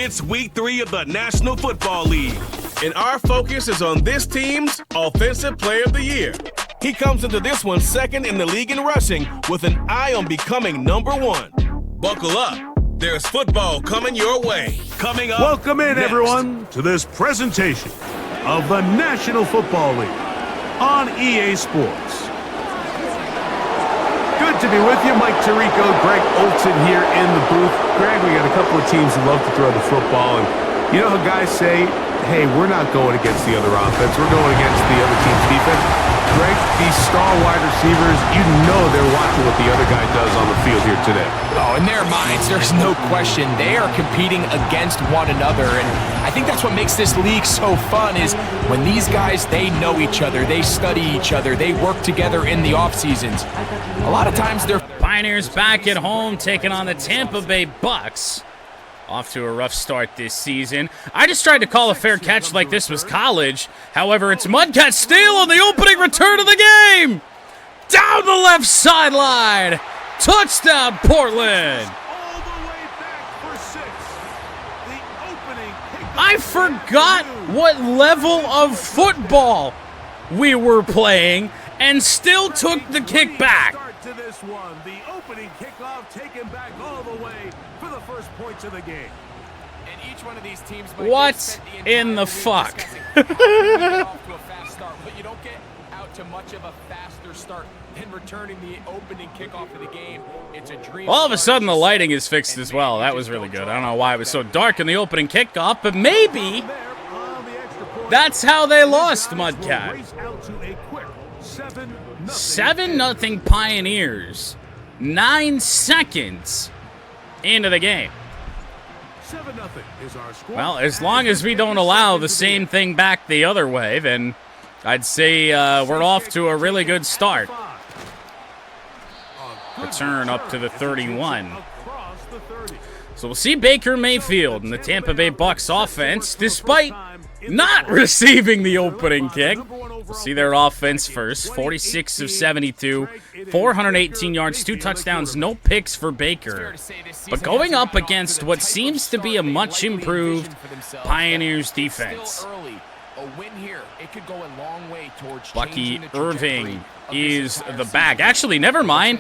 It's week 3 of the National Football League, and our focus is on this team's Offensive Player of the Year. He comes into this one second in the league in rushing with an eye on becoming #1. Buckle up. There's football coming your way. Coming up Welcome in, next. everyone, to this presentation of the National Football League on EA Sports. Good to be with you. Mike Tirico, Greg Olson here in the booth. Greg, we got a couple of teams who love to throw the football, and you know how guys say, hey, we're not going against the other offense, we're going against the other team's defense. Greg, these star wide receivers, you know they're watching what the other guy does on the field here today. Oh, in their minds, there's no question. They are competing against one another, and I think that's what makes this league so fun is when these guys, they know each other, they study each other, they work together in the off seasons. A lot of times they're... Pioneers back at home taking on the Tampa Bay Bucks. Off to a rough start this season. I just tried to call a fair catch like this was college. However, it's Mudcat Steele on the opening return of the game. Down the left sideline. Touchdown, Portland. I forgot what level of football we were playing and still took the kick back. To this one, the opening kickoff taken back all the way for the first points of the game. And each one of these teams What in the fuck? But you don't get out to much of a faster start than returning the opening kickoff of the game. It's a dream. All of a sudden, the lighting is fixed as well. That was really good. I don't know why it was so dark in the opening kickoff, but maybe that's how they lost, Mudcat. 7-0 Pioneers. 9 seconds into the game. 7-0 is our score. Well, as long as we don't allow the same thing back the other way, then I'd say we're off to a really good start. Return up to the 31. So we'll see Baker Mayfield and the Tampa Bay Bucks offense, despite not receiving the opening kick. We'll see their offense first. 46 of 72, 418 yards, 2 touchdowns, no picks for Baker. But going up against what seems to be a much improved Pioneers defense. Bucky Irving is the back. Actually, never mind.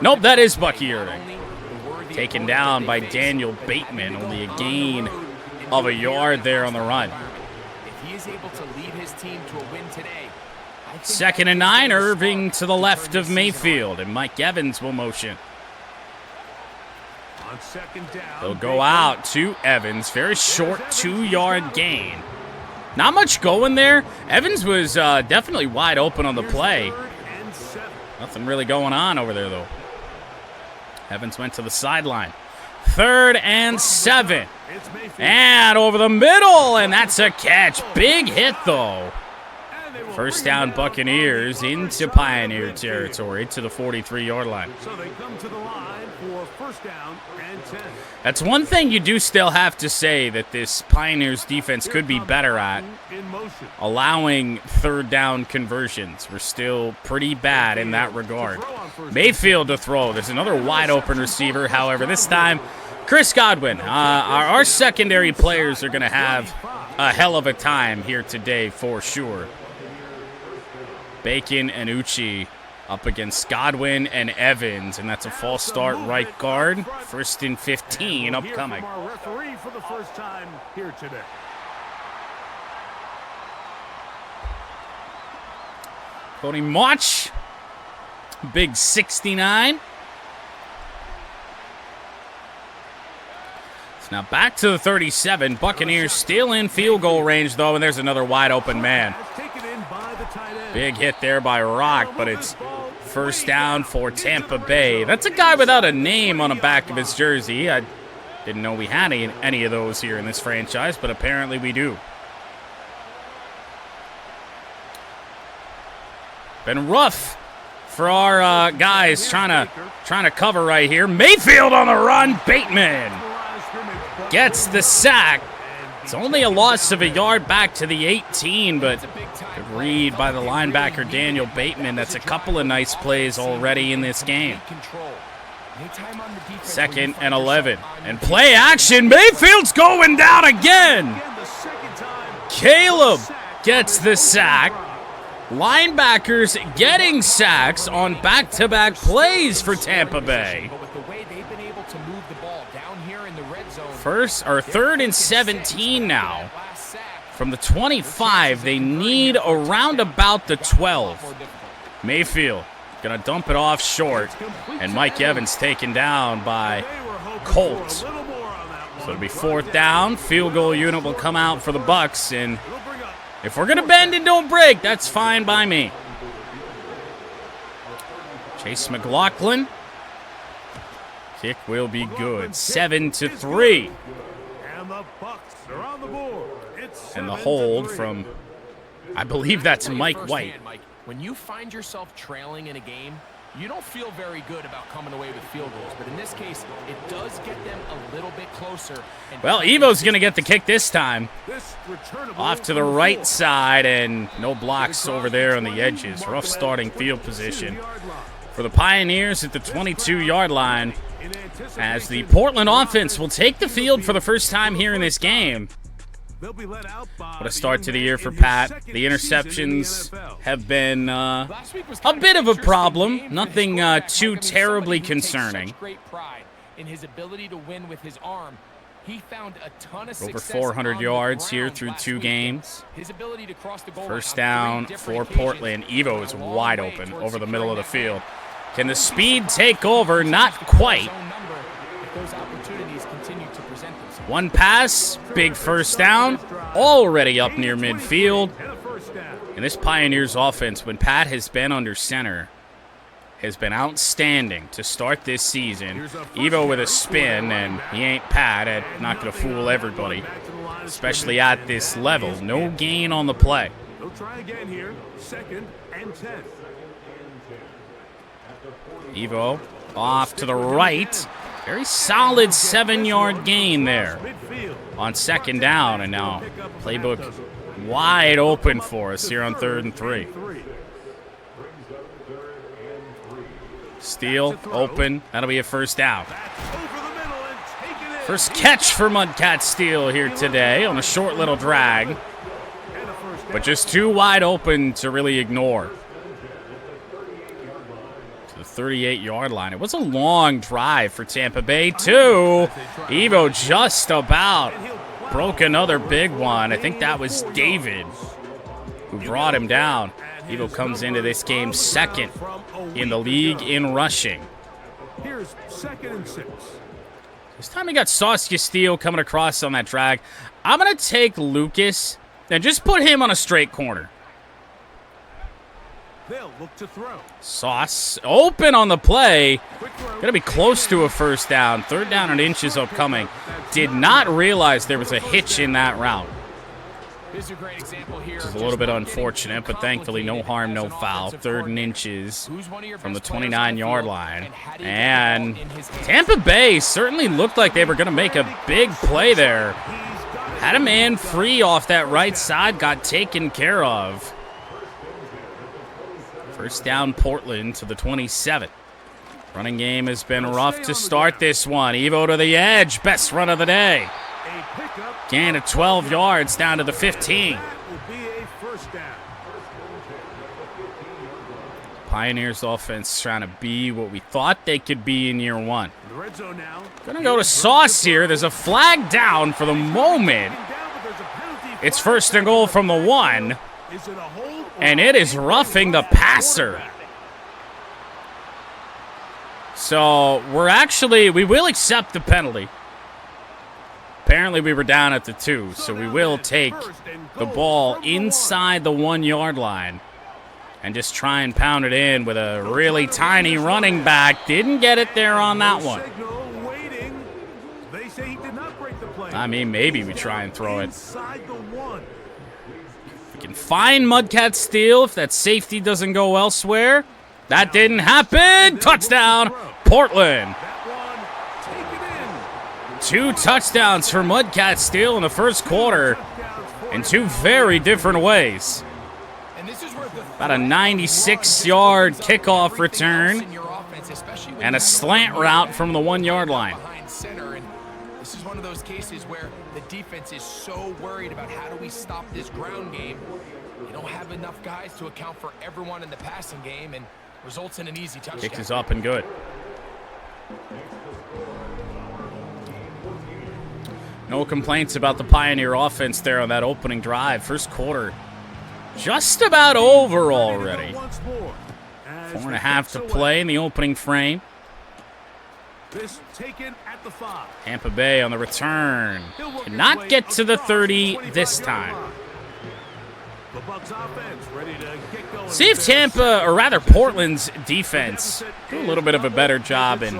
Nope, that is Bucky Irving. Taken down by Daniel Bateman. Only a gain of a yard there on the run. Able to lead his team to a win today. 2nd and 9, Irving to the left of Mayfield, and Mike Evans will motion. They'll go out to Evans. Very short 2-yard gain. Not much going there. Evans was definitely wide open on the play. Nothing really going on over there, though. Evans went to the sideline. 3rd and 7. And over the middle, and that's a catch. Big hit, though. First down, Buccaneers into Pioneer territory to the 43-yard line. So they come to the line for first down and 10. That's one thing you do still have to say that this Pioneers defense could be better at, allowing 3rd down conversions. We're still pretty bad in that regard. Mayfield to throw. There's another wide open receiver. However, this time, Chris Godwin. Our secondary players are going to have a hell of a time here today for sure. Bacon and Uchi up against Godwin and Evans, and that's a false start right guard. 1st and 15 upcoming. Our referee for the first time here today. Cody March, big 69. So now back to the 37. Buccaneers still in field goal range, though, and there's another wide open man. Big hit there by Rock, but it's first down for Tampa Bay. That's a guy without a name on the back of his jersey. I didn't know we had any of those here in this franchise, but apparently we do. Been rough for our guys trying to cover right here. Mayfield on the run. Bateman gets the sack. It's only a loss of a yard back to the 18, but good read by the linebacker Daniel Bateman. That's a couple of nice plays already in this game. 2nd and 11. And play action. Mayfield's going down again. Caleb gets the sack. Linebackers getting sacks on back-to-back plays for Tampa Bay. Third and 17 now. From the 25, they need around about the 12. Mayfield gonna dump it off short, and Mike Evans taken down by Colt. So it'll be 4th down. Field goal unit will come out for the Bucs, and if we're gonna bend and don't break, that's fine by me. Chase McLaughlin. Kick will be good. 7-3. And the hold from, I believe that's Mike White. When you find yourself trailing in a game, you don't feel very good about coming away with field goals. But in this case, it does get them a little bit closer. Well, Evo's going to get the kick this time. Off to the right side, and no blocks over there on the edges. Rough starting field position for the Pioneers at the 22-yard line, as the Portland offense will take the field for the first time here in this game. What a start to the year for Pat. The interceptions have been a bit of a problem. Nothing too terribly concerning. Over 400 yards here through 2 games. First down for Portland. Evo is wide open over the middle of the field. Can the speed take over? Not quite. One pass, big first down, already up near midfield. And this Pioneers offense, when Pat has been under center, has been outstanding to start this season. Evo with a spin, and he ain't Pat. Not going to fool everybody, especially at this level. No gain on the play. They'll try again here. 2nd and 10. Evo off to the right. Very solid 7-yard gain there on 2nd down. And now playbook wide open for us here on 3rd and 3. Steele open. That'll be a first down. First catch for Mudcat Steele here today on a short little drag. But just too wide open to really ignore. 38-yard line. It was a long drive for Tampa Bay, too. Evo just about broke another big one. I think that was David who brought him down. Evo comes into this game 2nd in the league in rushing. Here's 2nd and 6. This time we got Saskia Steele coming across on that drag. I'm going to take Lucas and just put him on a straight corner. They'll look to throw. Sauce open on the play. Going to be close to a first down. 3rd down and inches upcoming. Did not realize there was a hitch in that route. Which is a little bit unfortunate, but thankfully no harm, no foul. 3rd and inches from the 29-yard line. And Tampa Bay certainly looked like they were going to make a big play there. Had a man free off that right side, got taken care of. First down, Portland to the 27. Running game has been rough to start this one. Evo to the edge. Best run of the day. Gain of 12 yards down to the 15. Pioneers offense trying to be what we thought they could be in year 1. Gonna go to Sauce here. There's a flag down for the moment. It's 1st and goal from the 1. And it is roughing the passer. So we will accept the penalty. Apparently we were down at the 2, so we will take the ball inside the 1-yard line and just try and pound it in with a really tiny running back. Didn't get it there on that one. I mean, maybe we try and throw it. Can find Mudcat Steele if that safety doesn't go elsewhere. That didn't happen. Touchdown, Portland. 2 touchdowns for Mudcat Steele in the first quarter in 2 very different ways. About a 96-yard kickoff return And a slant route from the 1 yard line. Behind center, and this is one of those cases where the defense is so worried about how do we stop this ground game. You don't have enough guys to account for everyone in the passing game, and results in an easy touchdown. Kick is up and good. No complaints about the Pioneer offense there on that opening drive. First quarter just about over already. 4.5 to play in the opening frame. Tampa Bay on the return. Cannot get to the 30 this time. See if Tampa, or rather Portland's defense, do a little bit of a better job in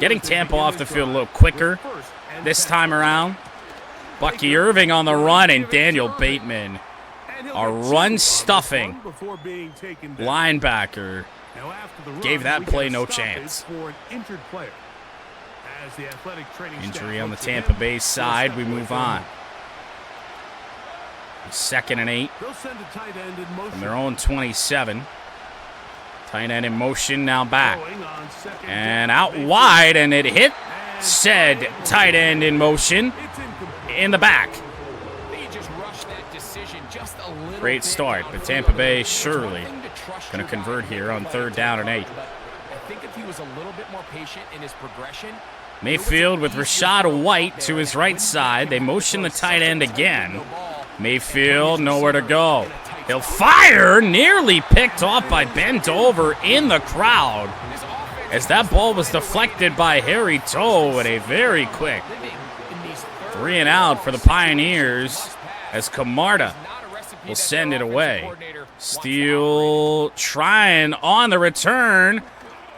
getting Tampa off the field a little quicker this time around. Bucky Irving on the run, and Daniel Bateman, a run-stuffing linebacker, gave that play no chance. Injury on the Tampa Bay side. We move on. 2nd and 8 from their own 27. Tight end in motion, now back. And out wide, and it hit said tight end in motion in the back. Great start, but Tampa Bay surely going to convert here on 3rd down and 8. I think if he was a little bit more patient in his progression. Mayfield with Rashad White to his right side. They motion the tight end again. Mayfield, nowhere to go. He'll fire, nearly picked off by Ben Dover in the crowd, as that ball was deflected by Harry Toe at a very quick 3 and out for the Pioneers, as Camarda will send it away. Steele trying on the return.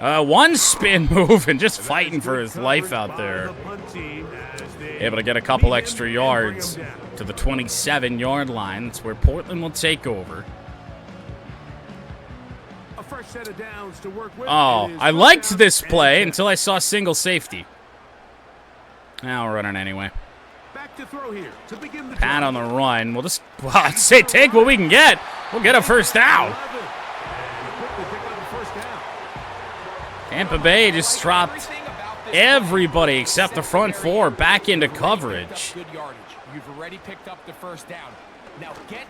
One spin move and just fighting for his life out there. Able to get a couple extra yards to the 27-yard line. That's where Portland will take over. Oh, I liked this play until I saw single safety. Now we're running anyway. Pat on the run. Well, I'd say take what we can get. We'll get a first down. Tampa Bay just dropped everybody except the front four back into coverage.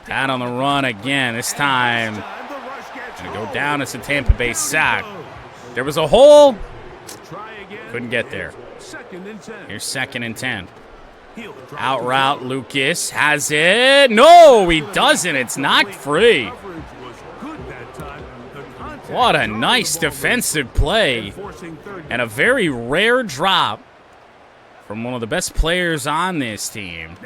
Pat on the run again. This time, gonna go down. It's a Tampa Bay sack. There was a hole. Couldn't get there. Here's 2nd and 10. Out route, Lucas has it. No, he doesn't. It's knocked free. What a nice defensive play. And a very rare drop from one of the best players on this team.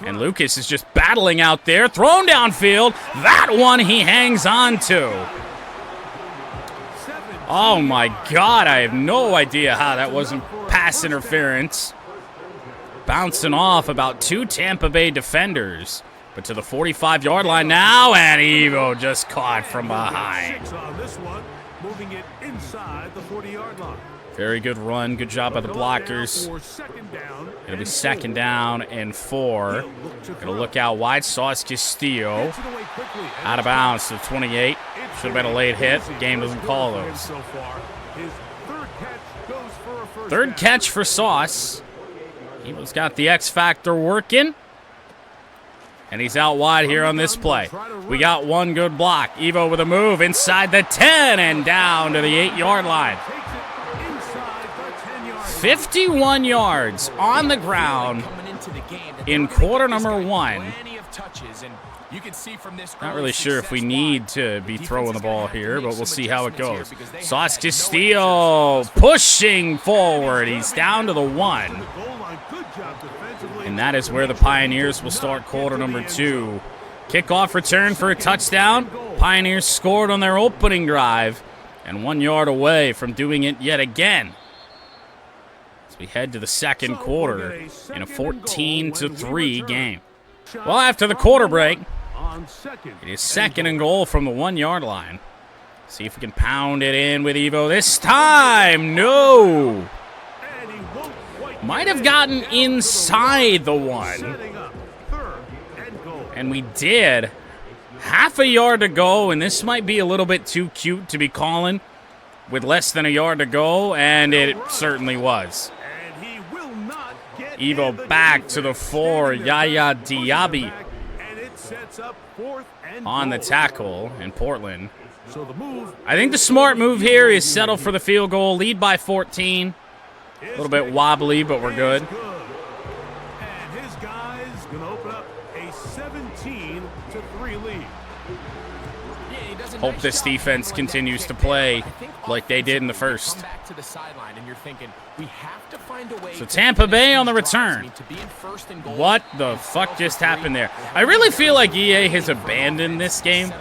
And Lucas is just battling out there. Thrown downfield. That one he hangs on to. Oh my God, I have no idea how that wasn't pass interference. Bouncing off about 2 Tampa Bay defenders. But to the 45-yard line now, and Evo just caught from behind. Very good run. Good job by the blockers. It'll be 2nd down and 4. Gonna look out wide. Sauce Castillo. Out of bounds to the 28. Should have been a late hit. The game doesn't call those. 3rd catch for Sauce. Evo's got the X factor working. And he's out wide here on this play. We got one good block. Evo with a move inside the 10 and down to the 8-yard line. 51 yards on the ground in quarter number 1. Not really sure if we need to be throwing the ball here, but we'll see how it goes. Sauce Castillo pushing forward. He's down to the 1. And that is where the Pioneers will start quarter number 2. Kickoff return for a touchdown. Pioneers scored on their opening drive and 1 yard away from doing it yet again. As we head to the 2nd quarter in a 14-3 game. Well, after the quarter break, it is 2nd and goal from the 1 yard line. See if we can pound it in with Evo this time. No. Might have gotten inside the 1. And we did. Half a yard to go, and this might be a little bit too cute to be calling. with less than a yard to go, and it certainly was. And he will not get Evo back to the 4. Yaya Diaby and it sets up 4th and on the goal. tackle in Portland. So the move I think the smart move here is settle for the field goal, lead by 14. A little bit wobbly, but we're good. And his guys gonna open up a 17-3 lead. Hope this defense continues to play like they did in the first. So Tampa Bay on the return. What the fuck just happened there? I really feel like EA has abandoned this game.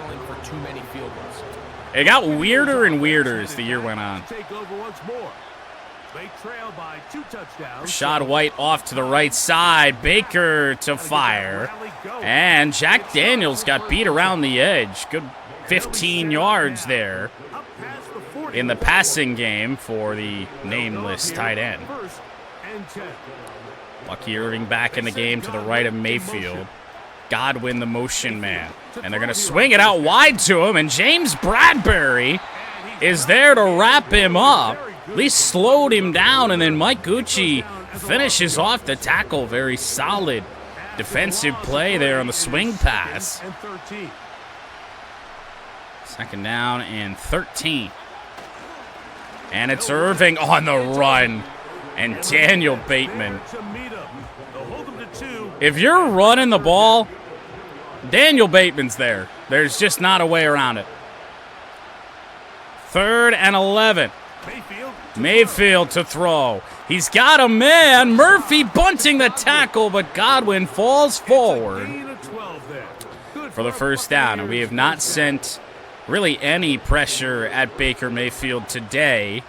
It got weirder and weirder as the year went on. Take over once more. They trail by 2 touchdowns. Rashad White off to the right side. Baker to fire. And Jack Daniels got beat around the edge. Good 15 yards there Up past the 40. in the passing game for the nameless tight end. 1st and 10. Bucky Irving back in the game to the right of Mayfield. Godwin the motion man. And they're going to swing it out wide to him, and James Bradbury is there to wrap him up. At least slowed him down, and then Mike Gucci finishes off the tackle. Very solid defensive play there on the swing pass. And 13. Second down and 13. And it's Irving on the run. And Daniel Bateman. To meet him. They'll hold him to 2. If you're running the ball, Daniel Bateman's there. There's just not a way around it. 3rd and 11. Mayfield to throw. He's got a man. Murphy bunting the tackle, but Godwin falls forward for the first down. And we have not sent really any pressure at Baker Mayfield today.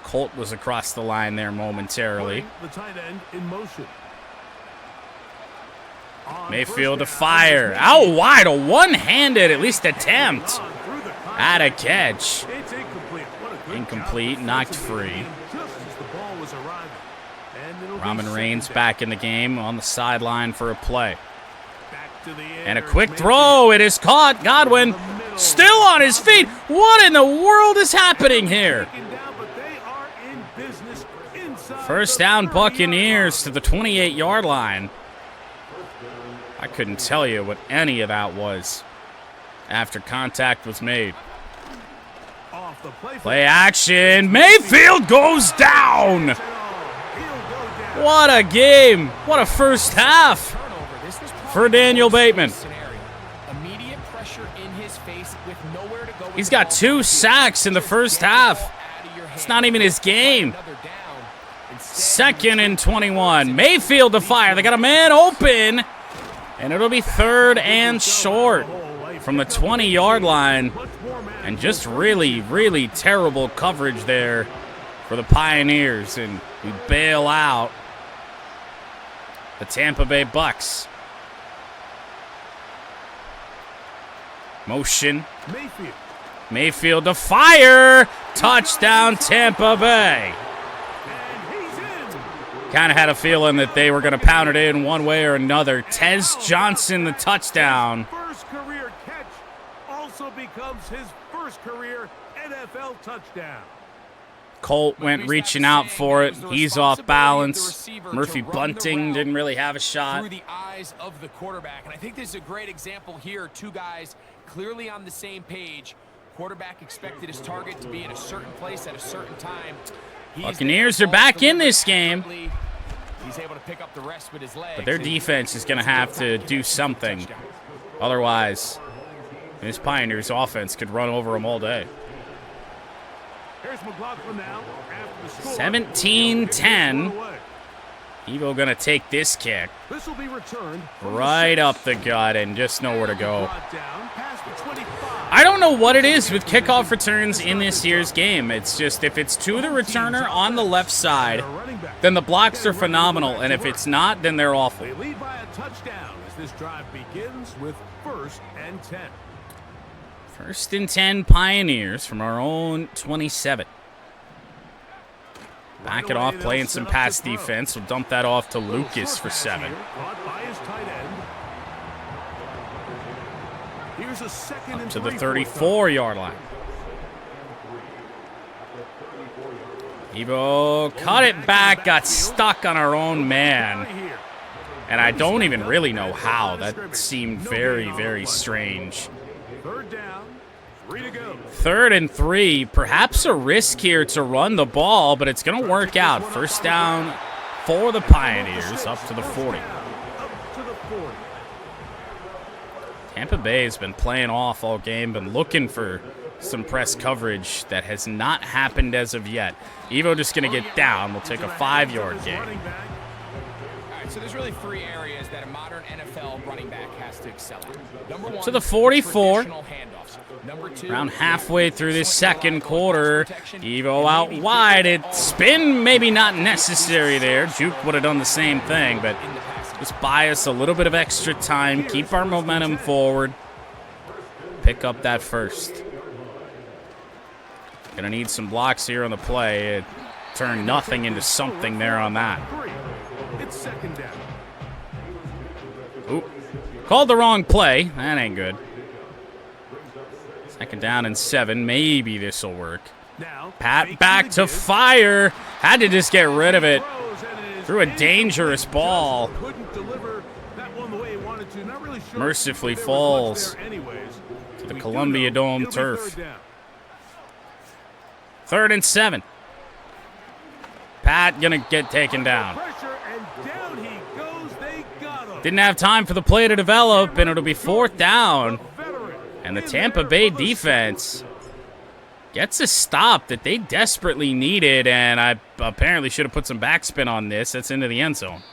Colt was across the line there momentarily. The tight end in motion. Mayfield to fire. Out wide, a one-handed, at least attempt at a catch. It's incomplete. What a good Incomplete, job. knocked free. Just as the ball was arriving. And it'll be Ramen second Reigns down. back in the game on the sideline for a play. Back to the air. And a quick throw. It is caught. Godwin still on his feet. What in the world is happening here? Taken down, but they are in business inside First the down 30-yard Buccaneers line. to the 28-yard line. I couldn't tell you what any of that was after contact was made. Off the play. Play action. Mayfield goes down. He'll go down. What a game. What a first half for Daniel Bateman. He's got 2 sacks in the first half. It's not even his game. 2nd and 21. Mayfield to fire. They got a man open. And it'll be 3rd and short from the 20-yard line. And just really, really terrible coverage there for the Pioneers. And we bail out the Tampa Bay Bucks. Motion. Mayfield. Mayfield to fire. Touchdown Tampa Bay. And he's in. Kind of had a feeling that they were going to pound it in one way or another. Tez Johnson, the touchdown. First career catch also becomes his first career NFL touchdown. Colt went reaching out for it. He's off balance. Murphy Bunting didn't really have a shot. Through the eyes of the quarterback. And I think this is a great example here. 2 guys clearly on the same page. Quarterback expected his target to be in a certain place at a certain time. Buccaneers are back in this game. He's able to pick up the rest with his legs. But their defense is going to have to do something. Otherwise, this Pioneers offense could run over them all day. Here's McLaughlin now after the score. 17-10. Evo going to take this kick This will be returned right up the gut and just nowhere to go. brought down past the 25. I don't know what it is with kickoff returns in this year's game. It's just if it's to the returner on the left side, then the blocks are phenomenal. And if it's not, then they're awful. They lead by a touchdown as this drive begins with 1st and 10. 1st and 10 Pioneers from our own 27. Back it off, playing some pass defense. We'll dump that off to Lucas for 7. Caught by his tight end. Here's a second and To the 3 for them. 34-yard line. Evo cut it back, got stuck on our own man. And I don't even really know how. That seemed very, very strange. 3rd and 3. Perhaps a risk here to run the ball, but it's going to work out. First down for the Pioneers, up to the 40. Tampa Bay has been playing off all game, been looking for some press coverage that has not happened as of yet. Evo just going to get down. We'll take a 5-yard gain. All right, so there's really 3 areas that a modern NFL running back has to excel at. Number 1, to the 44. Number 2, around halfway through this second quarter. Evo out wide. It spin maybe not necessary there. Juke would have done the same thing, but just buy us a little bit of extra time. Keep our momentum forward. Pick up that first. Gonna need some blocks here on the play. It turned nothing into something there on that. It's 2nd down. Oop. Called the wrong play. That ain't good. 2nd down and 7. Maybe this will work. Pat back to fire. Had to just get rid of it. Threw a dangerous ball. Mercifully falls to the Columbia Dome turf. 3rd and 7. Pat gonna get taken down. Didn't have time for the play to develop, and it'll be 4th down. And the Tampa Bay defense gets a stop that they desperately needed, and I apparently should have put some backspin on this. That's into the end zone.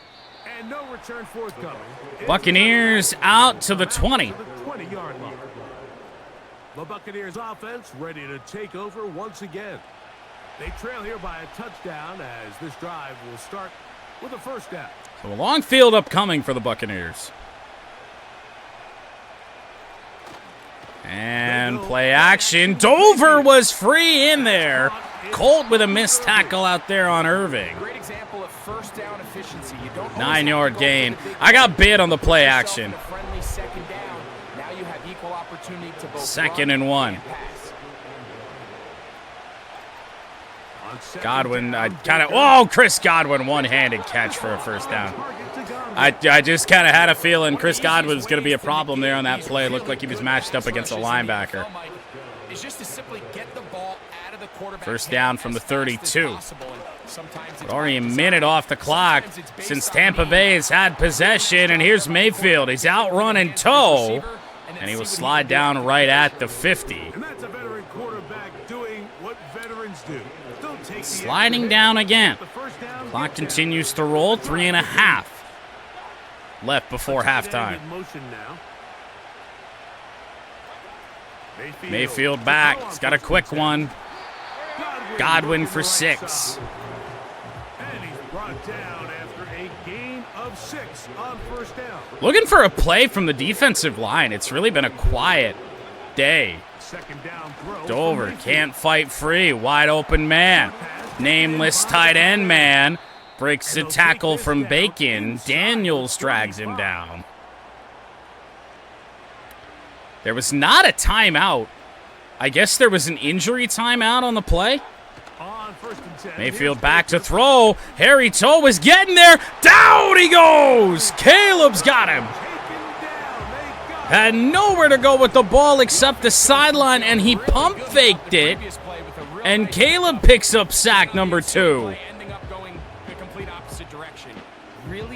And no return forthcoming. Buccaneers out to the 20. The Buccaneers offense ready to take over once again. They trail here by a touchdown as this drive will start with a 1st down. So a long field upcoming for the Buccaneers. And play action. Dover was free in there. Colt with a missed tackle out there on Irving. Great example of 1st down efficiency. You don't 9-yard gain. I got bid on the play action. 2nd and 1. Godwin, Chris Godwin, one-handed catch for a 1st down. I just kind of had a feeling Chris Godwin was going to be a problem there on that play. It looked like he was matched up against a linebacker. 1st down from the 32. But already a minute off the clock since Tampa Bay has had possession. And here's Mayfield. He's out running toe. And he will slide down right at the 50. And that's a veteran quarterback doing what veterans do. Sliding down again. Clock continues to roll. 3.5 left before halftime. Mayfield back. He's got a quick one. Godwin for 6. And he's brought down after a gain of 6 on 1st down. Looking for a play from the defensive line. It's really been a quiet day. 2nd down throw. Dover can't fight free. Wide open man. Nameless tight end man. Breaks the tackle from Bacon. Daniels drags him down. There was not a timeout. I guess there was an injury timeout on the play. Mayfield back to throw. Harry Toe was getting there. Down he goes. Caleb's got him. Had nowhere to go with the ball except the sideline, and he pump faked it. And Caleb picks up sack number 2.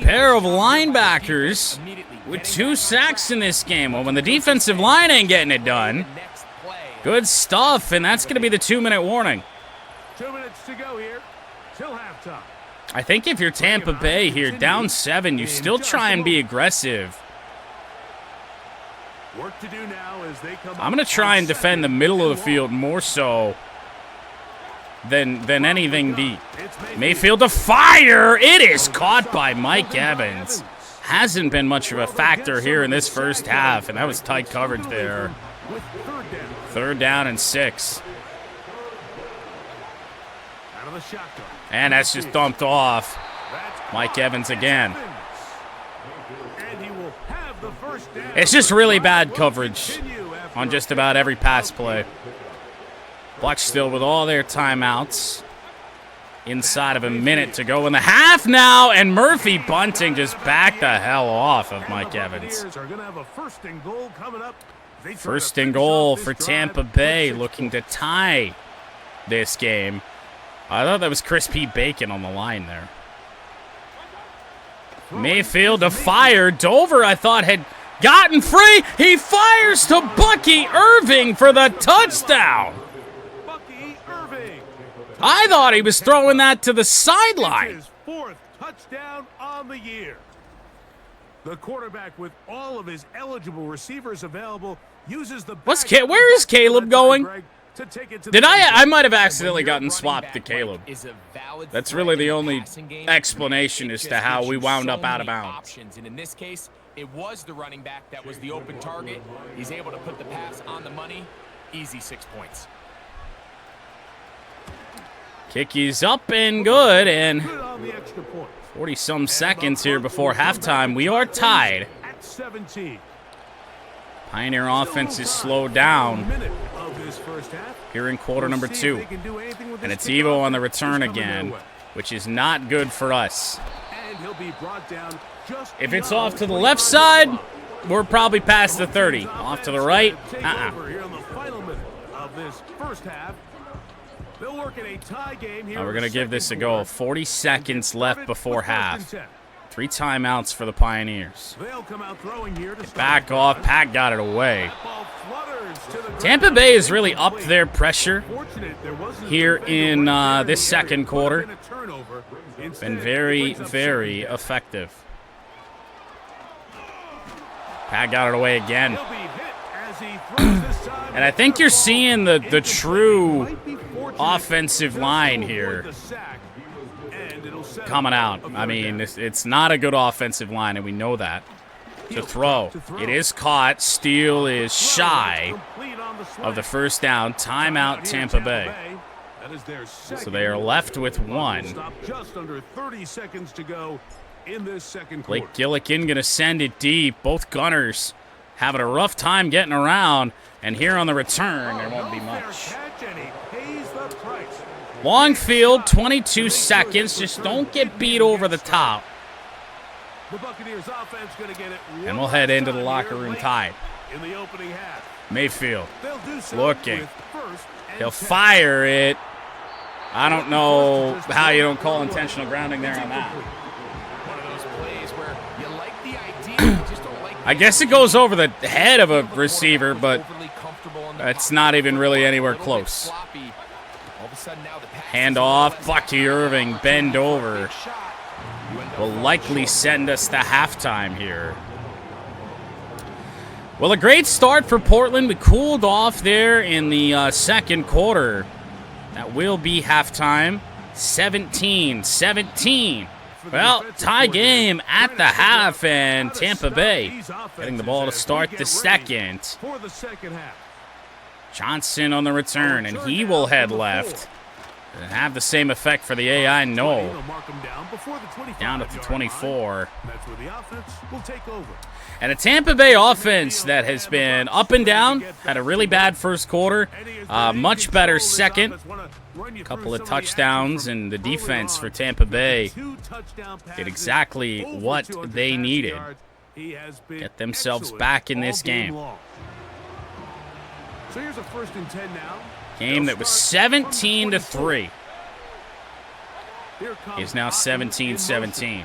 Pair of linebackers with 2 sacks in this game. Well, when the defensive line ain't getting it done, good stuff, and that's going to be the 2-minute warning. 2 minutes to go here till halftime. I think if you're Tampa Bay here, down 7, you still try and be aggressive. Work to do now as they come. I'm going to try and defend the middle of the field more so than anything deep. Mayfield to fire. It is caught by Mike Evans. Hasn't been much of a factor here in this first half, and that was tight coverage there. 3rd down and 6. And that's just dumped off. Mike Evans again. It's just really bad coverage on just about every pass play. Bucs still with all their timeouts. inside of a minute to go in the half now, and Murphy bunting just back the hell off of Mike Evans. First and goal for Tampa Bay, looking to tie this game. I thought that was Crispy Bacon on the line there. Mayfield to fire. Dover, I thought, had gotten free. He fires to Bucky Irving for the touchdown. I thought he was throwing that to the sideline. His 4th touchdown on the year. The quarterback, with all of his eligible receivers available, uses the. Where is Caleb going? Did I might have accidentally gotten swapped to Caleb. That's really the only explanation as to how we wound up out of bounds. And in this case, it was the running back that was the open target. He's able to put the pass on the money. Easy 6 points. Kick is up and good, and 40-some seconds here before halftime. We are tied. Pioneer offense is slowed down here in quarter number 2. And it's Evo on the return again, which is not good for us. If it's off to the left side, we're probably past the 30. Off to the right, Now we're going to give this a go. 40 seconds left before half. 3 timeouts for the Pioneers. Back off. Pat got it away. Tampa Bay has really upped their pressure here in this second quarter. Been very, very effective. Pat got it away again. And I think you're seeing the true offensive line here coming out. I mean, it's not a good offensive line, and we know that. To throw. It is caught. Steele is shy of the first down. Timeout, Tampa Bay. So they are left with 1. Blake Gillikin going to send it deep. Both gunners having a rough time getting around. And here on the return, there won't be much. Long field, 22 seconds. Just don't get beat over the top. And we'll head into the locker room tied. Mayfield looking. He'll fire it. I don't know how you don't call intentional grounding there on that. I guess it goes over the head of a receiver, but it's not even really anywhere close. Hand off, Bucky Irving, bend over. Will likely send us to halftime here. Well, a great start for Portland. We cooled off there in the second quarter. That will be halftime. 17-17. Well, tie game at the half, and Tampa Bay getting the ball to start the second. Johnson on the return, and he will head left. And have the same effect for the AI, no. Down at the 24. And a Tampa Bay offense that has been up and down. Had a really bad first quarter. Much better second. A couple of touchdowns, and the defense for Tampa Bay did exactly what they needed. Get themselves back in this game. So here's a 1st and 10 now. Game that was 17-3 is now 17-17.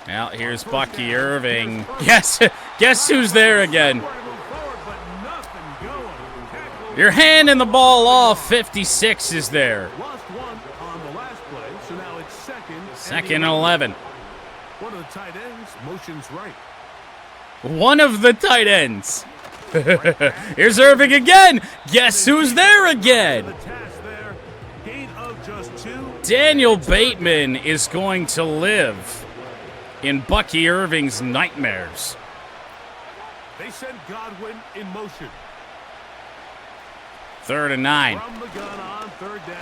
Well, here's Bucky Irving. Guess who's there again? You're handing the ball off. 56 is there. Second and 11. One of the tight ends motions right. One of the tight ends. Here's Irving again. Guess who's there again? Daniel Bateman is going to live in Bucky Irving's nightmares. They send Godwin in motion. 3rd and 9.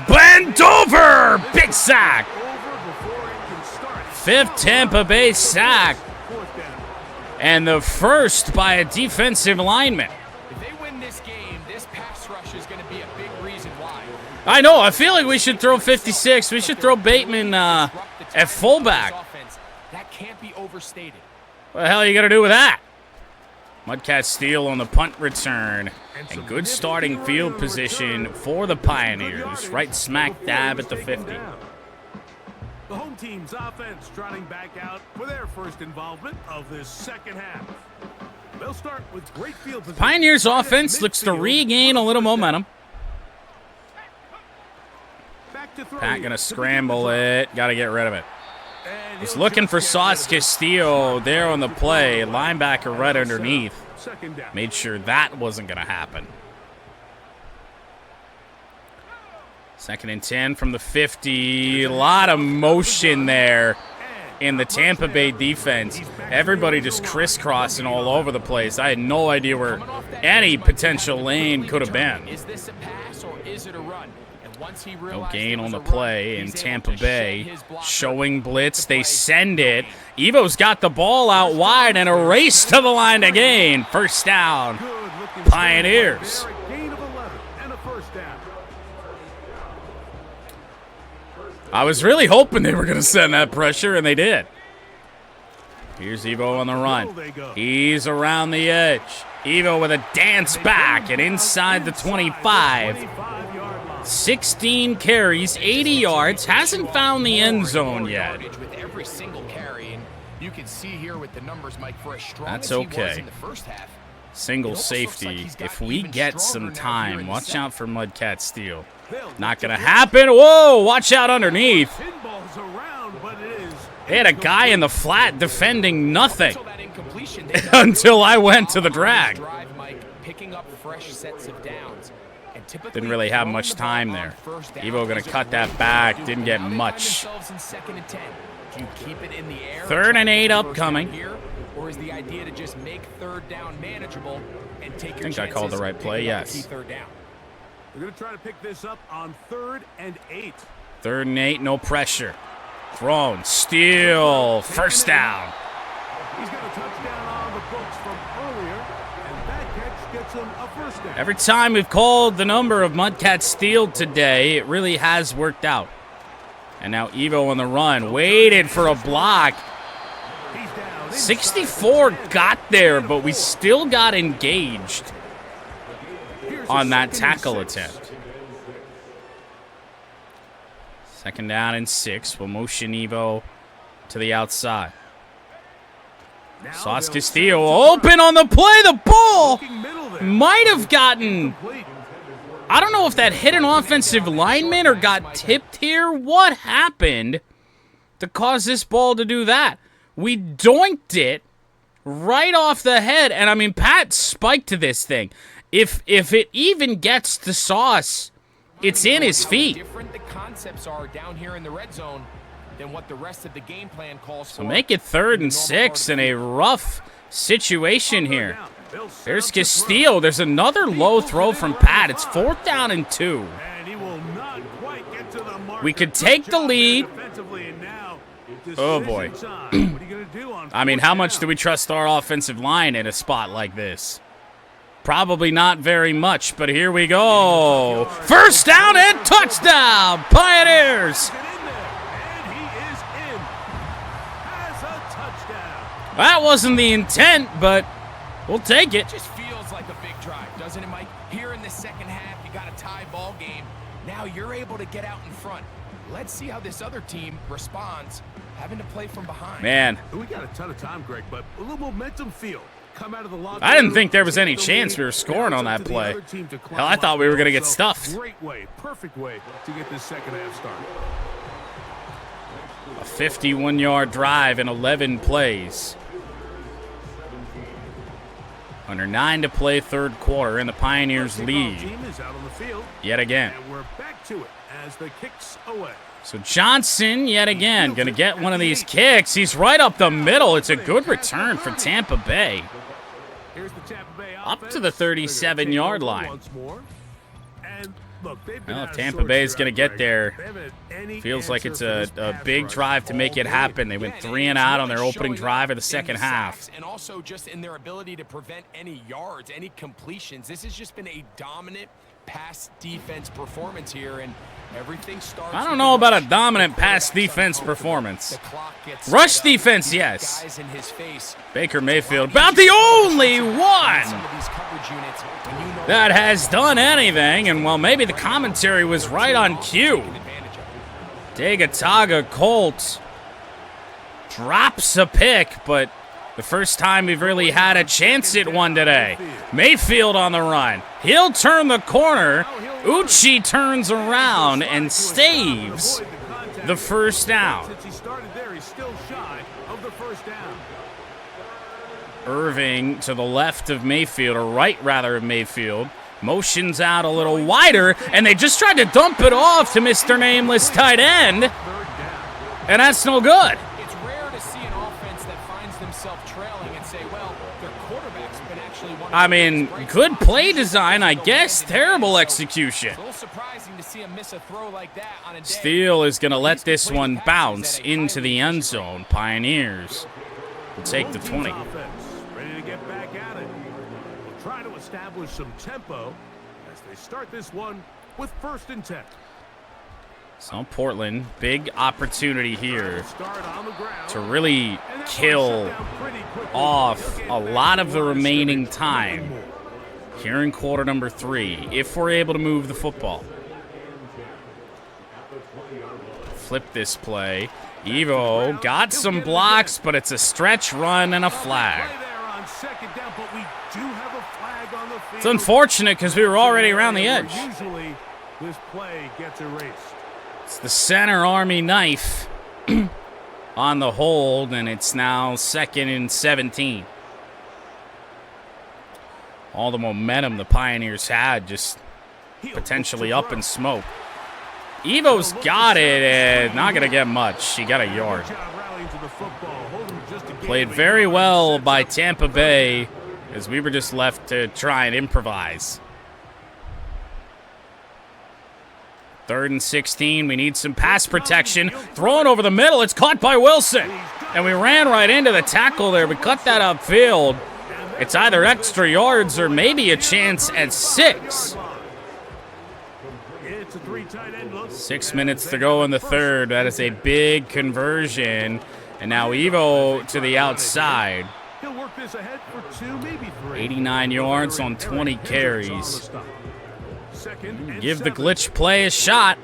Bend over! Big sack. 5th Tampa Bay sack. And the first by a defensive lineman. If they win this game, this pass rush is going to be a big reason why. I know. I feel like we should throw 56. We should throw Bateman at fullback. That can't be overstated. What the hell are you going to do with that? Mudcat steal on the punt return. And good starting field position for the Pioneers. Right smack dab at the 50. The home team's offense trotting back out for their first involvement of this second half. They'll start with great field position. Pioneers offense looks to regain a little momentum. Pat gonna scramble it. Gotta get rid of it. He's looking for Sauce Castillo there on the play. Linebacker right underneath. Made sure that wasn't gonna happen. 2nd and 10 from the 50. A lot of motion there in the Tampa Bay defense. Everybody just crisscrossing all over the place. I had no idea where any potential lane could have been. Is this a pass or is it a run? No gain on the play in Tampa Bay. Showing blitz. They send it. Evo's got the ball out wide and a race to the line to gain. First down. Pioneers. I was really hoping they were going to send that pressure, and they did. Here's Evo on the run. He's around the edge. Evo with a dance back and inside the 25. 16 carries, 80 yards. Hasn't found the end zone yet. With every single carry, and you can see here with the numbers, Mike, for as strong That's as he was okay. in the first half. Single safety. If we get some time, watch out for Mudcat steal. Not going to happen. Whoa, watch out underneath. They had a guy in the flat defending nothing until I went to the drag. Didn't really have much time there. Evo going to cut that back. Didn't get much. 3rd and 8 upcoming. Or is the idea to just make 3rd down manageable and take your chances? I think I called the right play, yes. They're going to try to pick this up on 3rd and 8. 3rd and 8, no pressure. Thrown, steal, first down. He's got a touchdown on the books from earlier, and that catch gets him a first down. Every time we've called the number of Mudcat steal today, it really has worked out. And now Evo on the run, waited for a block. 64 got there, but we still got engaged on that tackle attempt. 2nd down and 6. We'll motion Evo to the outside. Sauce Castillo open on the play. The ball might have gotten... I don't know if that hit an offensive lineman or got tipped here. What happened to cause this ball to do that? We doinked it right off the head. And, I mean, Pat spiked this thing. If it even gets to Sauce, it's in his feet. Different the concepts are down here in the red zone than what the rest of the game plan calls for. So make it 3rd and 6 in a rough situation here. There's Castillo. There's another low throw from Pat. It's 4th down and 2. We could take the lead. Oh, boy. I mean, how much do we trust our offensive line in a spot like this? Probably not very much, but here we go. First down and touchdown, Pioneers. That wasn't the intent, but we'll take it. It just feels like a big drive, doesn't it, Mike? Here in the second half, you got a tie ball game. Now you're able to get out in front. Let's see how this other team responds, having to play from behind. Man. We got a ton of time, Greg, but a little momentum feel. I didn't think there was any chance we were scoring on that play. Hell, I thought we were going to get stuffed. Great way, perfect way to get this second half started. A 51-yard drive in 11 plays. Under 9 to play 3rd quarter, and the Pioneers lead yet again. And we're back to it as the kicks away. So Johnson, yet again, going to get one of these kicks. He's right up the middle. It's a good return for Tampa Bay. Up to the 37-yard line. Well, if Tampa Bay is going to get there, feels like it's a big drive to make it happen. They went 3 and out on their opening drive of the second half. And also just in their ability to prevent any yards, any completions. This has just been a dominant pass defense performance here, and everything starts. I don't know about a dominant pass defense performance. Rush defense, yes. Guys in his face. Baker Mayfield, about the only one that has done anything, and well, maybe the commentary was right on cue. Dagataga Colt drops a pick, but the first time we've really had a chance at one today. Mayfield on the run. He'll turn the corner. Uchi turns around and saves the first down. Irving to the left of Mayfield, or right rather of Mayfield. Motions out a little wider, and they just tried to dump it off to Mr. Nameless tight end. And that's no good. It's rare to see an offense that finds themselves trailing and say, well, their quarterback's been actually one of I mean, good play design, I guess. Terrible execution. It's a little surprising to see him miss a throw like that on a day. Steele is going to let this one bounce into the end zone. Pioneers will take the 20. Ready to get back at it. We'll try to establish some tempo as they start this one with 1st and 10. So Portland, big opportunity here to really kill off a lot of the remaining time here in quarter number 3, if we're able to move the football. Flip this play. Evo got some blocks, but it's a stretch run and a flag. It's unfortunate because we were already around the edge. Usually, this play gets erased. It's the center army knife on the hold, and it's now 2nd and 17. All the momentum the Pioneers had just potentially up in smoke. Evo's got it, and not going to get much. He got a yard. Played very well by Tampa Bay as we were just left to try and improvise. 3rd and 16. We need some pass protection. Thrown over the middle. It's caught by Wilson. And we ran right into the tackle there. We cut that upfield. It's either extra yards or maybe a chance at 6. 6 minutes to go in the 3rd. That is a big conversion. And now Evo to the outside. 89 yards on 20 carries. Give the glitch play a shot.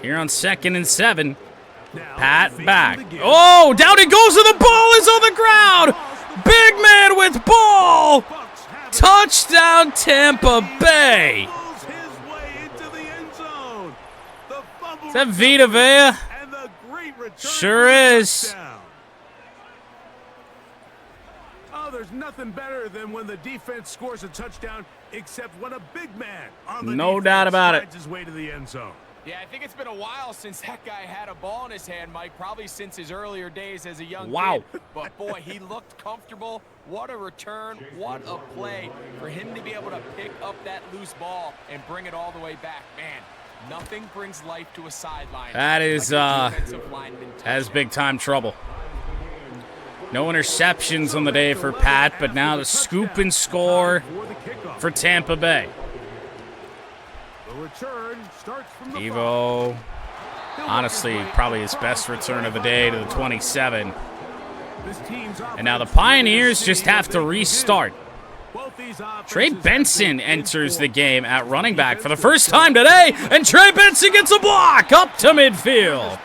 Here on 2nd and 7. Pat back. Oh, down he goes, and the ball is on the ground. Big man with ball. Touchdown, Tampa Bay. Is that Vita Vea? Sure is. There's nothing better than when the defense scores a touchdown, except when a big man on the no doubt about it. his way to the end zone. Yeah, I think it's been a while since that guy had a ball in his hand, Mike. Probably since his earlier days as a young kid. But boy, he looked comfortable. What a return! What a play for him to be able to pick up that loose ball and bring it all the way back. Man, nothing brings life to a sideline. That is has big time trouble. No interceptions on the day for Pat, but now the scoop and score for Tampa Bay. Evo, honestly, probably his best return of the day to the 27. And now the Pioneers just have to restart. Trey Benson enters the game at running back for the first time today, and Trey Benson gets a block up to midfield.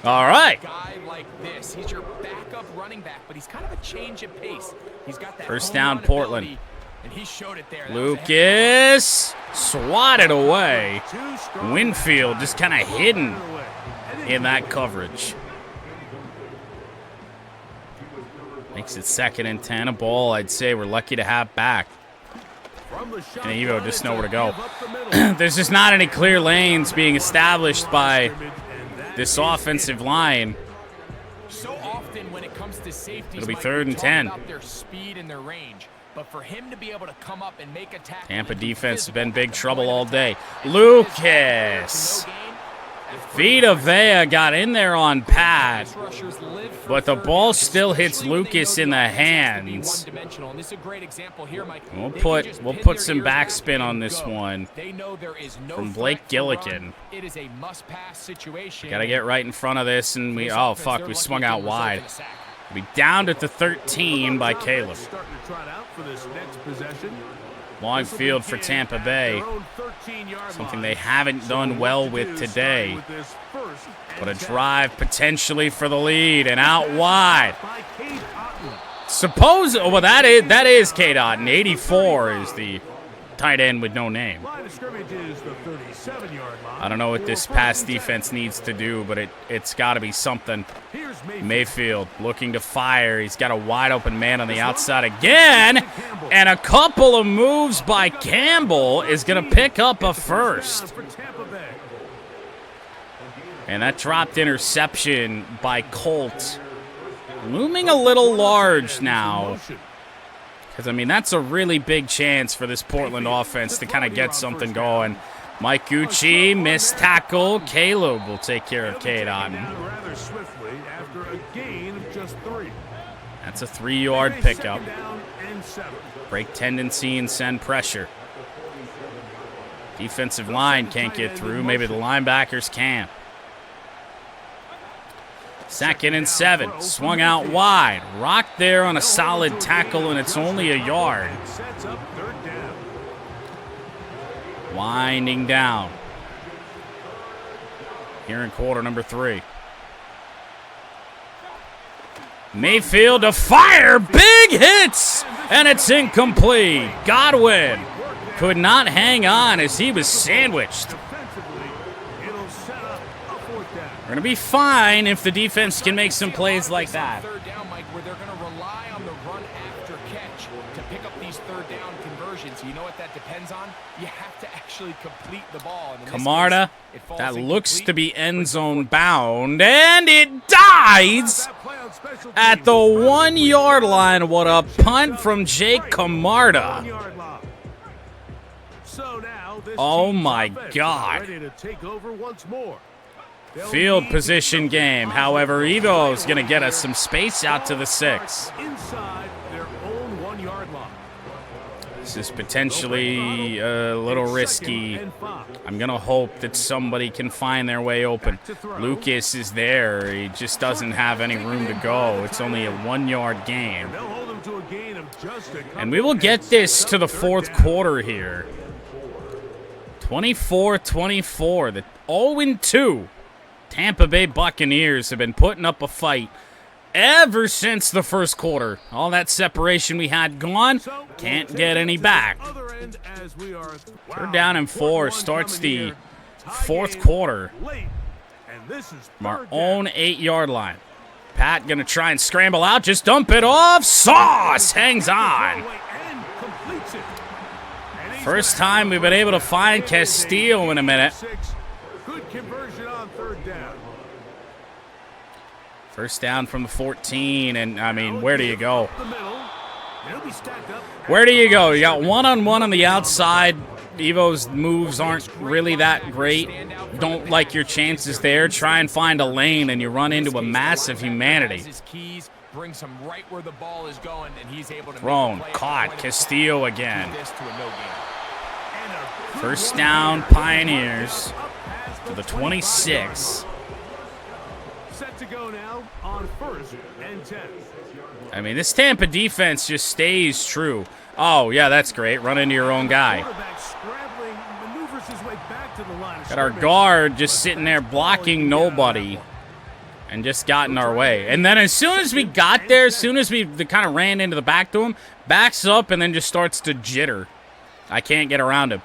All right. Guy like this, he's your backup running back, but he's kind of a change of pace. He's got that first down, Portland. And he showed it there. Lucas swatted away. Winfield just kind of hidden in that coverage. Makes it 2nd and 10. A ball I'd say we're lucky to have back. And Evo just nowhere to go. There's just not any clear lanes being established by this offensive line. So often when it comes to safety, it'll be 3rd and 10. Their speed and their range, but for him to be able to come up and make a tackle. Tampa defense has been big trouble all day. Lucas Vita Vea got in there on Pat, but the ball still hits Lucas in the hands. We'll put some backspin on this one from Blake Gillikin. Got to get right in front of this, and we swung out wide. We downed at the 13 by Caleb. Long field for Tampa Bay. Something they haven't done well with today. But a drive potentially for the lead and out wide. That is Cade Otton. 84 is the tight end with no name. I don't know what this pass defense needs to do, but it's got to be something. Mayfield looking to fire. He's got a wide open man on the outside again. And a couple of moves by Campbell is going to pick up a first. And that dropped interception by Colt. Looming a little large now. Because, I mean, that's a really big chance for this Portland offense to kind of get something going. Mike Gucci, missed tackle. Caleb will take care of Cade Otton. That's a 3-yard pickup. Break tendency and send pressure. Defensive line can't get through. Maybe the linebackers can. 2nd and 7. Swung out wide. Rocked there on a solid tackle, and it's only a yard. Winding down. Here in quarter number 3. Mayfield to fire. Big hits, and it's incomplete. Godwin could not hang on as he was sandwiched. We're going to be fine if the defense can make some plays like that. Third down, Mike, where they're going to rely on the run after catch to pick up these third down conversions. You know what that depends on? You have to actually complete the ball. Camarda, that looks to be end zone bound, and it dies at the 1-yard line. What a punt from Jake Camarda. Oh my God. Field position game. However, Evo is going to get us some space out to the 6. This is potentially a little risky. I'm going to hope that somebody can find their way open. Lucas is there. He just doesn't have any room to go. It's only a 1-yard gain. And we will get this to the 4th quarter here. 24-24. The 0-2. Tampa Bay Buccaneers have been putting up a fight ever since the first quarter. All that separation we had gone, can't get any back. 3rd down and 4 starts the 4th quarter from our own 8-yard line. Pat going to try and scramble out, just dump it off. Sauce hangs on. First time we've been able to find Castillo in a minute. First down from the 14, and, I mean, where do you go? Where do you go? You got one-on-one on the outside. Evo's moves aren't really that great. Don't like your chances there. Try and find a lane, and you run into a massive humanity. Thrown, caught, Castillo again. First down, Pioneers to the 26. Set to go now on 1st and 10. I mean, this Tampa defense just stays true. Oh, yeah, that's great. Run into your own guy. Got our guard just sitting there blocking nobody and just got in our way. And then as soon as we got there, as soon as we kind of ran into the back to him, backs up and then just starts to jitter. I can't get around him.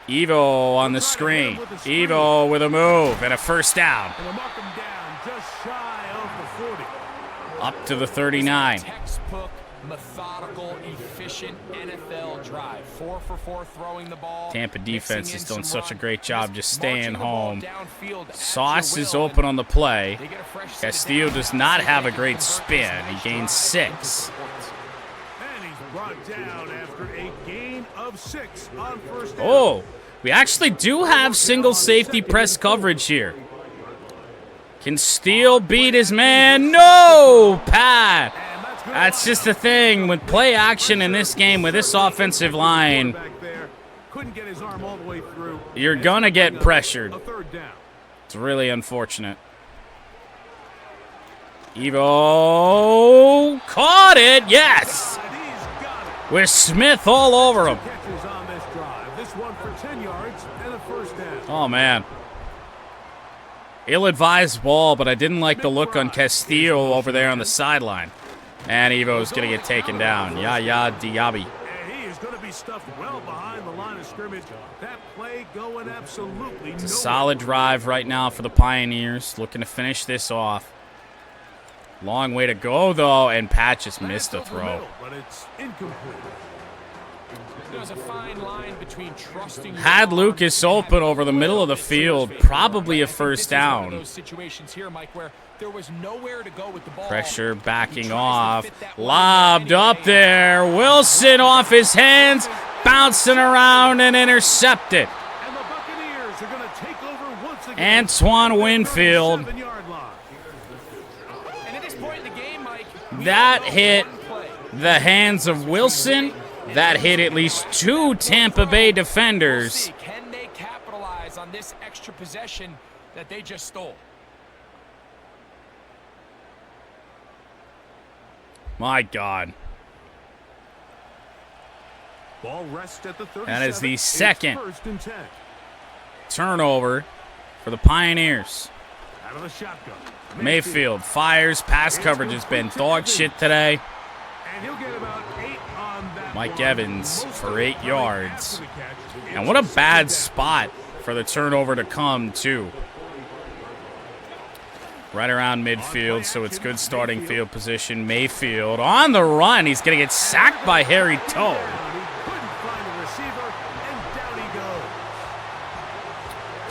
Evo on the screen. Evo with a move and a first down. Up to the 39. Textbook, methodical, efficient NFL drive. 4 for 4 throwing the ball. Tampa defense is doing such a great job just staying home. Sauce is open on the play. Castillo does not have a great spin. He gains 6. Oh, we actually do have single safety press coverage here. Can Steele beat his man? No, Pat. That's just the thing with play action in this game with this offensive line. You're going to get pressured. It's really unfortunate. Evo caught it, yes! With Smith all over him. Oh, man. Ill-advised ball, but I didn't like the look on Castillo over there on the sideline. And Evo's going to get taken down. Yaya Diaby. He is going to be stuffed well behind the line of scrimmage. That play going absolutely It's a solid drive right now for the Pioneers. Looking to finish this off. Long way to go, though, and Pat just missed a throw. But it's incomplete. There's a fine line between trusting Had Lucas open over the middle of the field, probably a first down. those situations here, Mike, where there was nowhere to go with the ball. Pressure backing off. Lobbed up there. Wilson off his hands, bouncing around and intercepted. And the Buccaneers are going to take over once again. Antoine Winfield. And at this point in the game, Mike, That hit the hands of Wilson. That hit at least 2 Tampa Bay defenders. can they capitalize on this extra possession that they just stole? My God. Ball rests at the 37. That is the It's second 1st and 10. turnover for the Pioneers. Out of the shotgun. Mayfield fires. Pass coverage has been dog shit today. And he'll get about 8 on that. Mike ball. Evans for 8 Most yards. after the catch. And what a bad spot for the turnover to come, too. Right around midfield, so it's good starting field position. Mayfield on the run. He's going to get sacked by Harry Toe. He couldn't find the receiver, and down he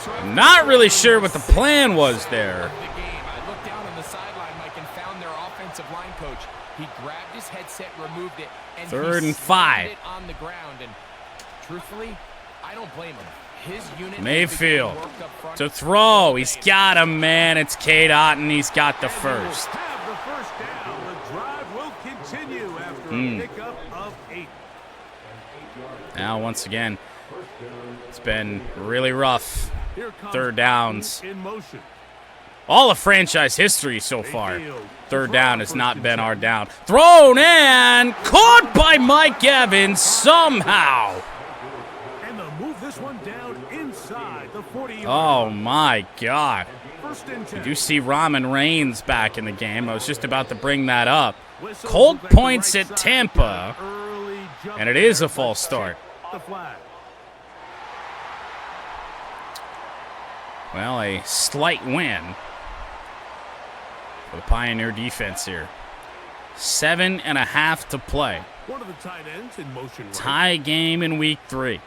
goes. I'm not really sure what the plan was there. The game. I looked down on the sideline, Mike, and found their offensive line coach. He grabbed his headset, removed it, and 3rd he and 5. slammed it on the ground. And truthfully, I don't blame him. His unit Mayfield worked up front. to throw. He's got him, man. It's Cade Otten. He's got the first. Have the first down. The drive will continue after a pickup of 8. Now, once again, it's been really rough. Here comes 3rd downs. in motion. All of franchise history so far. 3rd down has not been our down. Thrown and caught by Mike Evans somehow. And they'll move this one down inside the 40. Oh, my God. 1st and 10. You do see Ramen Reigns back in the game. I was just about to bring that up. Colt points at Tampa, Early jump and it is a false start. the flag. Well, a slight win for the Pioneer defense here. 7.5 to play. One of the tight ends in motion. Right. Tie game in week 3.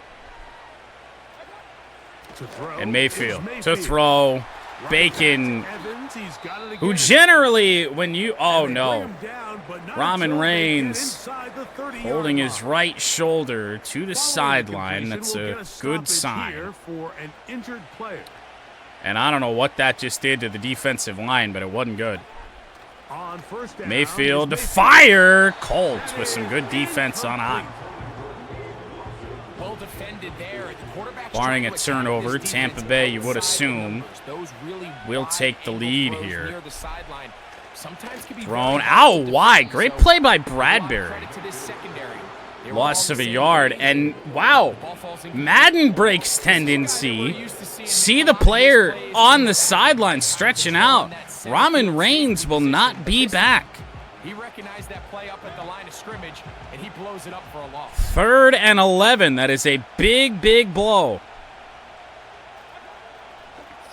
To throw And Mayfield is to throw. Bacon, Evans, he's got it who again. generally, when you, oh They no, bring him down, but not Ramen until they get Reigns inside the 30-yard holding his line. right shoulder to the Following sideline. completion, That's we'll a get a good stoppage sign. here for an injured player. And I don't know what that just did to the defensive line, but it wasn't good. On 1st down, Mayfield to is fire. Colts with some good defense on high. Well defended there. The quarterback Barring a struggled with turnover, this Tampa defense Bay, you would outside assume, numbers. Those really will wide take the angle lead throws here. near the sideline sometimes can be Thrown very out hard to wide. defend. Great So, play by a lot of Bradbury. credit to this secondary. They were Loss all of on a the same yard. page. And wow, Ball falls in- Madden breaks tendency. See the player on the sideline stretching out. Ramen Reigns will not be back. He recognized that play up at the line of scrimmage, and he blows it up for a loss. 3rd and 11. That is a big, big blow.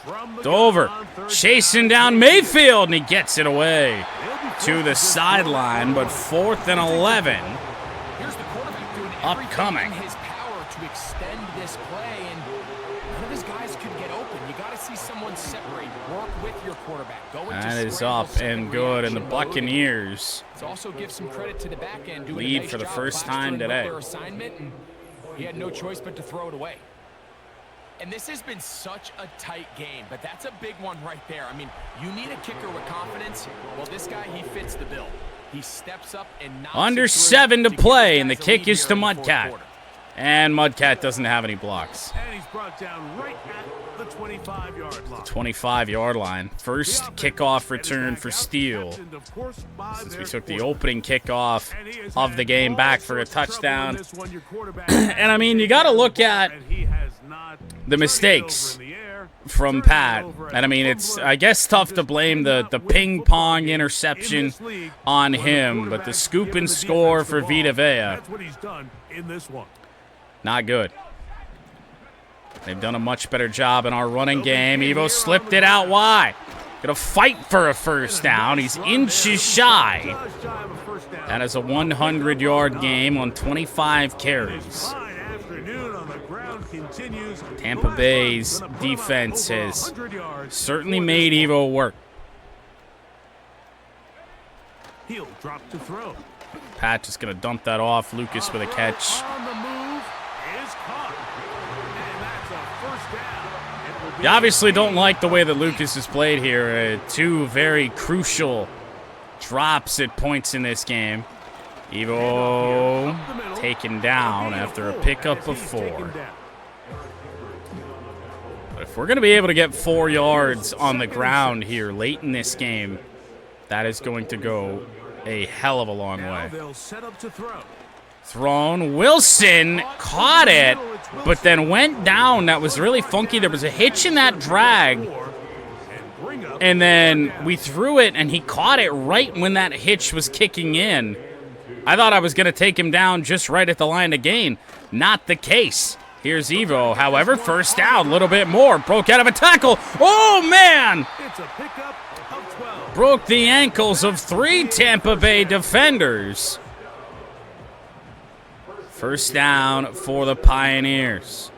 from the Dover gun on 3rd chasing down Mayfield, and he gets it away to the sideline, but 4th and 11. Here's the quarterback doing Upcoming. everything in his power to extend this play, and none of his guys could get open. You got to see someone separate, work with your quarterback. Go into That is scramble, up second and good, and the reaction mode. Buccaneers Let's also give some credit to the back end, doing lead a nice for the job first plastering time up today. their assignment, and he had no choice but to throw it away. And this has been such a tight game, but that's a big one right there. I mean, you need a kicker with confidence. Well, this guy, he fits the bill. He steps up and knocks Under 7 to play, and the kick is to Mudcat. And Mudcat doesn't have any blocks. And he's brought down right at the 25-yard line. 25-yard line. First kickoff return for Steele. Since we took the opening kickoff of the game back for a touchdown. And, I mean, you got to look at the mistakes from Pat. And, I mean, it's, I guess, tough to blame the ping-pong interception on him. But the scoop and score for Vita Vea, not good. They've done a much better job in our running game. Evo slipped it out wide. Gonna fight for a first down. He's inches shy. That is a 100-yard game on 25 carries. Tampa Bay's defense has certainly made Evo work. He'll drop to throw. Pat just gonna dump that off. Lucas with a catch. You obviously don't like the way that Lucas has played here. Two very crucial drops at points in this game. Evo taken down after a pickup of 4. But if we're going to be able to get 4 yards on the ground here late in this game, that is going to go a hell of a long way. They'll set up to throw. Thrown. Wilson caught it, but then went down. That was really funky. There was a hitch in that drag, and then we threw it, and he caught it right when that hitch was kicking in. I thought I was going to take him down just right at the line of gain. Not the case. Here's Evo. However, first down, a little bit more. Broke out of a tackle. Oh, man! It's a pickup of 12. Broke the ankles of 3 Tampa Bay defenders. First down for the Pioneers.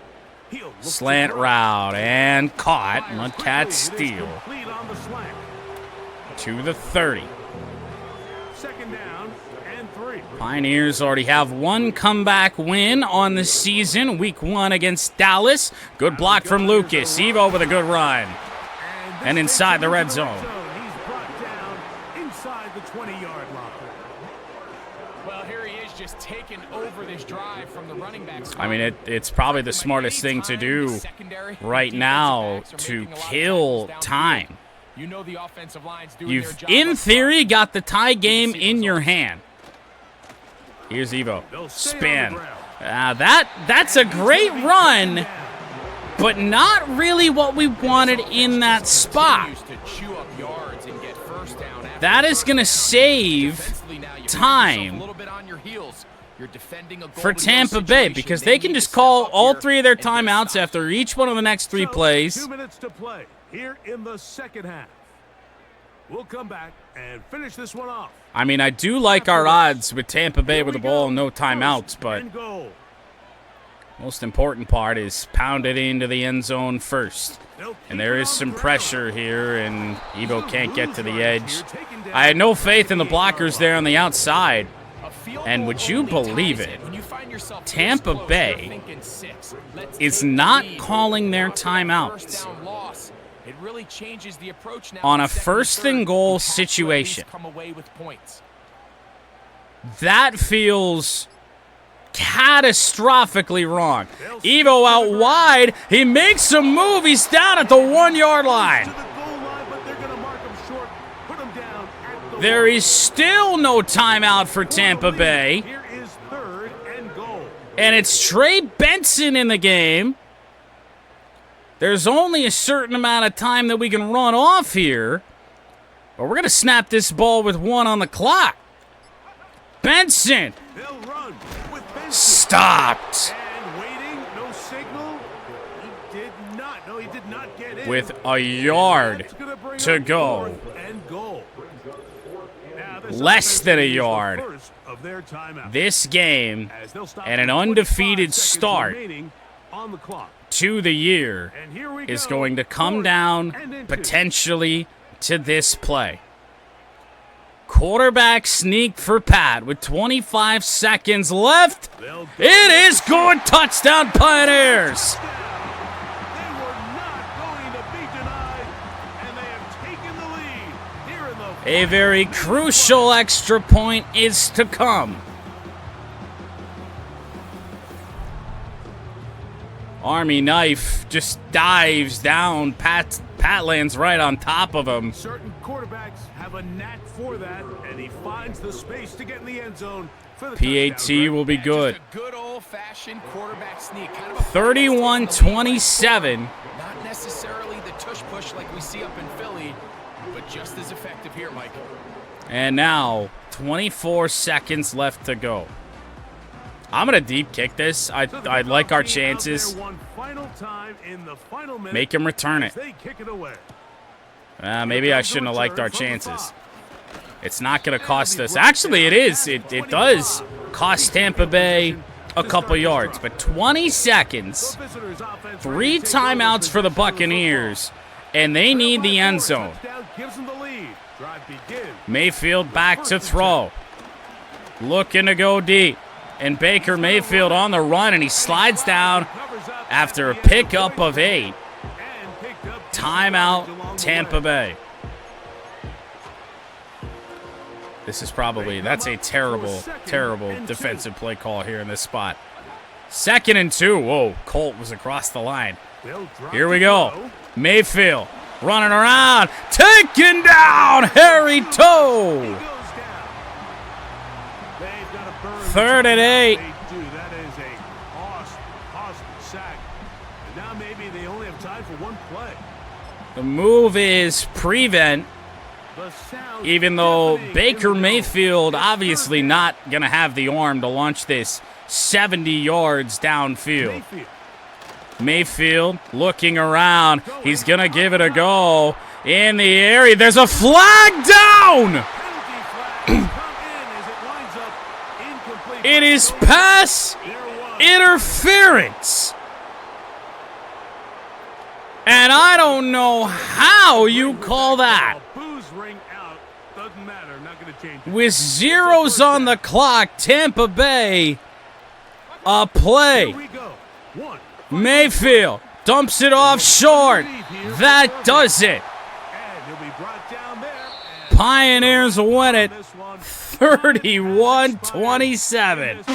Slant route and caught. Mudcat steal. To the 30. Second down and 3. Pioneers already have 1 comeback win on the season. Week 1 against Dallas. Good block from Lucas. Evo with a good run. And inside the red zone. He's brought down inside the 20-yard line. Well, here he is just taking over this drive from the running back. I mean, it's probably the smartest thing to do right now to kill time. You know the offensive line's doing You've, their job in up theory, front. got the tie game in your hand. Here's Evo. Spin. That's a great run, but not really what we wanted in that spot. That is going to save time for Tampa Bay because they can just call all 3 of their timeouts after each one of the next 3 plays. 2 minutes to play here in the second half. We'll come back and finish this one off. I mean, I do like our odds with Tampa Bay with the ball and no timeouts, but most important part is pound it into the end zone first. And there is some pressure here, and Evo can't get to the edge. I had no faith in the blockers there on the outside. And would you believe it? Tampa Bay is not calling their timeouts on a first and goal situation. That feels catastrophically wrong. Evo out wide. He makes a move. He's down at the 1-yard line. There is still no timeout for Tampa Bay. And it's Trey Benson in the game. There's only a certain amount of time that we can run off here. But we're going to snap this ball with 1 on the clock. Benson. Stopped. With a yard to go. Less than a yard. This game and an undefeated start to the year is going to come down potentially to this play. Quarterback sneak for Pat with 25 seconds left. It is good. Touchdown Pioneers. A very crucial extra point is to come. Army knife just dives down. Pat lands right on top of him. Certain quarterbacks have a knack for that, and he finds the space to get in the end zone. PAT will be good. Just a good old-fashioned quarterback sneak. Kind of 31-27. Not necessarily the tush-push like we see up in Philly, but just as effective here, Mike. And now, 24 seconds left to go. I'm going to deep kick this. I like our chances. Make him return it. Maybe I shouldn't have liked our chances. It's not going to cost us. Actually, it is. It does cost Tampa Bay a couple yards. But 20 seconds, 3 timeouts for the Buccaneers, and they need the end zone. Mayfield back to throw. Looking to go deep. And Baker Mayfield on the run, and he slides down after a pickup of 8. Timeout, Tampa Bay. This is that's a terrible, terrible defensive play call here in this spot. 2nd and 2. Whoa, Colt was across the line. Here we go. Mayfield running around, taking down Harry Toe. 3rd and 8. That is a awesome sack. And now maybe they only have time for one play. The move is prevent, even though Baker Mayfield obviously not going to have the arm to launch this 70 yards downfield. Mayfield looking around. He's going to give it a go in the area. There's a flag down. It is pass interference. And I don't know how you call that. With zeros on the clock, Tampa Bay, a play. Mayfield dumps it off short. That does it. Pioneers win it 31-27.